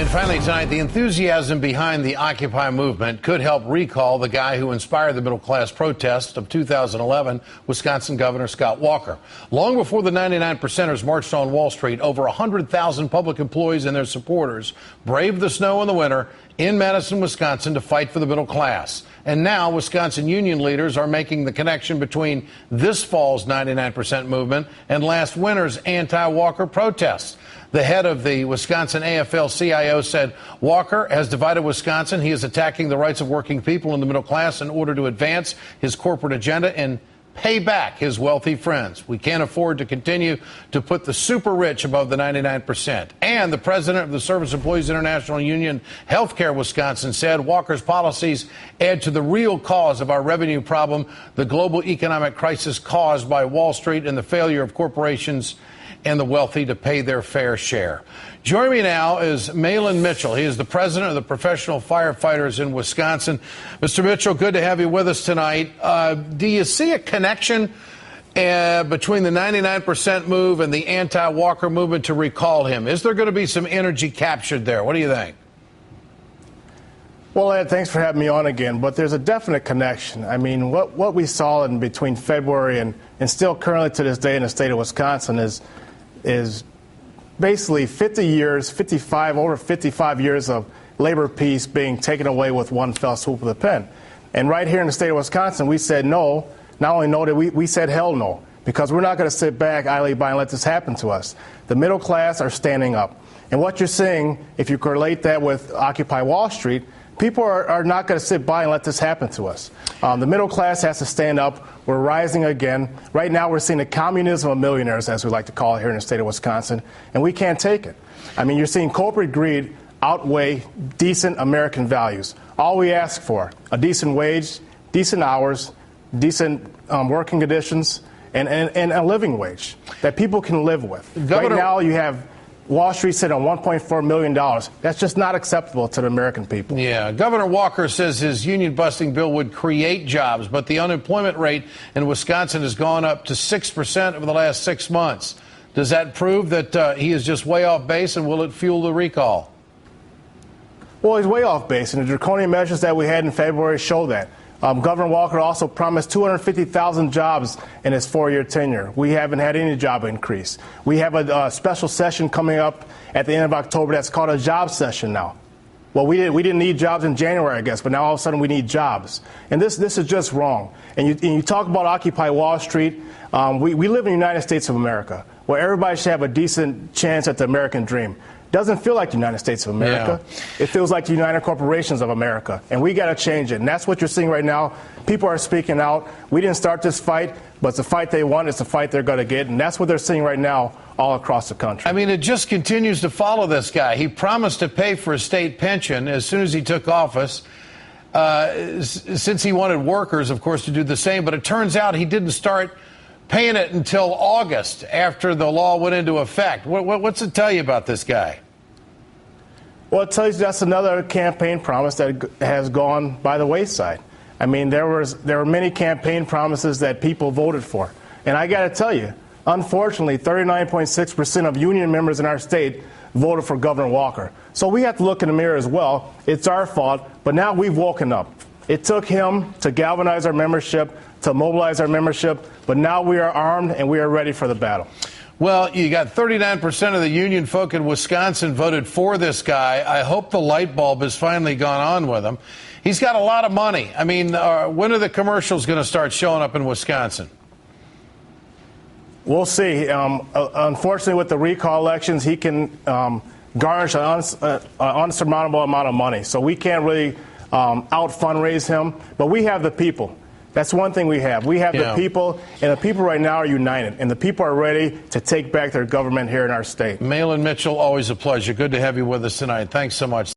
And finally tonight, the enthusiasm behind the Occupy movement could help recall the guy who inspired the middle-class protest of 2011, Wisconsin Governor Scott Walker. Long before the 99%ers marched on Wall Street, over 100,000 public employees and their supporters braved the snow in the winter in Madison, Wisconsin to fight for the middle class. And now Wisconsin union leaders are making the connection between this fall's 99% movement and last winter's anti-Walker protests. The head of the Wisconsin AFL-CIO said Walker has divided Wisconsin. He is attacking the rights of working people in the middle class in order to advance his corporate agenda and pay back his wealthy friends. We can't afford to continue to put the super rich above the 99%. And the president of the Service Employees International Union, Healthcare Wisconsin, said Walker's policies add to the real cause of our revenue problem, the global economic crisis caused by Wall Street and the failure of corporations and the wealthy to pay their fair share. Joining me now is Malin Mitchell. He is the president of the Professional Firefighters in Wisconsin. Mr. Mitchell, good to have you with us tonight. Do you see a connection between the 99% move and the anti-Walker movement to recall him? Is there going to be some energy captured there? What do you think? Well, Ed, thanks for having me on again, but there's a definite connection. I mean, what we saw in between February and still currently to this day in the state of Wisconsin is basically over 55 years of labor peace being taken away with one fell swoop of the pen. And right here in the state of Wisconsin, we said no. Not only no, we said hell no, because we're not going to sit back idly by and let this happen to us. The middle class are standing up. And what you're seeing, if you correlate that with Occupy Wall Street, people are not going to sit by and let this happen to us. The middle class has to stand up. We're rising again. Right now we're seeing the communism of millionaires, as we like to call it here in the state of Wisconsin, and we can't take it. I mean, you're seeing corporate greed outweigh decent American values. All we ask for, a decent wage, decent hours, decent working conditions, and a living wage that people can live with. Right now you have Wall Street sitting on $1.4 million. That's just not acceptable to the American people. Yeah. Governor Walker says his union-busting bill would create jobs, but the unemployment rate in Wisconsin has gone up to 6% over the last 6 months. Does that prove that he is just way off base, and will it fuel the recall? Well, he's way off base, and the draconian measures that we had in February show that. Governor Walker also promised 250,000 jobs in his 4-year tenure. We haven't had any job increase. We have a special session coming up at the end of October that's called a job session now. Well, we didn't need jobs in January, I guess, but now all of a sudden we need jobs. And this is just wrong. And you talk about Occupy Wall Street. We live in the United States of America, where everybody should have a decent chance at the American dream. Doesn't feel like the United States of America. Yeah. It feels like the United Corporations of America, and we got to change it. And that's what you're seeing right now. People are speaking out. We didn't start this fight, but it's the fight they want. It's the fight they're going to get, and that's what they're seeing right now all across the country. I mean, it just continues to follow this guy. He promised to pay for a state pension as soon as he took office, since he wanted workers, of course, to do the same. But it turns out he didn't start paying it until August, after the law went into effect. What's it tell you about this guy? Well, it tells you that's another campaign promise that has gone by the wayside. I mean, there were many campaign promises that people voted for. And I got to tell you, unfortunately, 39.6% of union members in our state voted for Governor Walker. So we have to look in the mirror as well. It's our fault, but now we've woken up. It took him to galvanize our membership, to mobilize our membership, but now we are armed and we are ready for the battle. Well, you got 39% of the union folk in Wisconsin voted for this guy. I hope the light bulb has finally gone on with him. He's got a lot of money. I mean, when are the commercials going to start showing up in Wisconsin? We'll see. Unfortunately, with the recall elections, he can garnish an unsurmountable amount of money. So we can't really out-fundraise him, but we have the people. That's one thing we have. We have the people, and the people right now are united, and the people are ready to take back their government here in our state. Malin Mitchell, always a pleasure. Good to have you with us tonight. Thanks so much.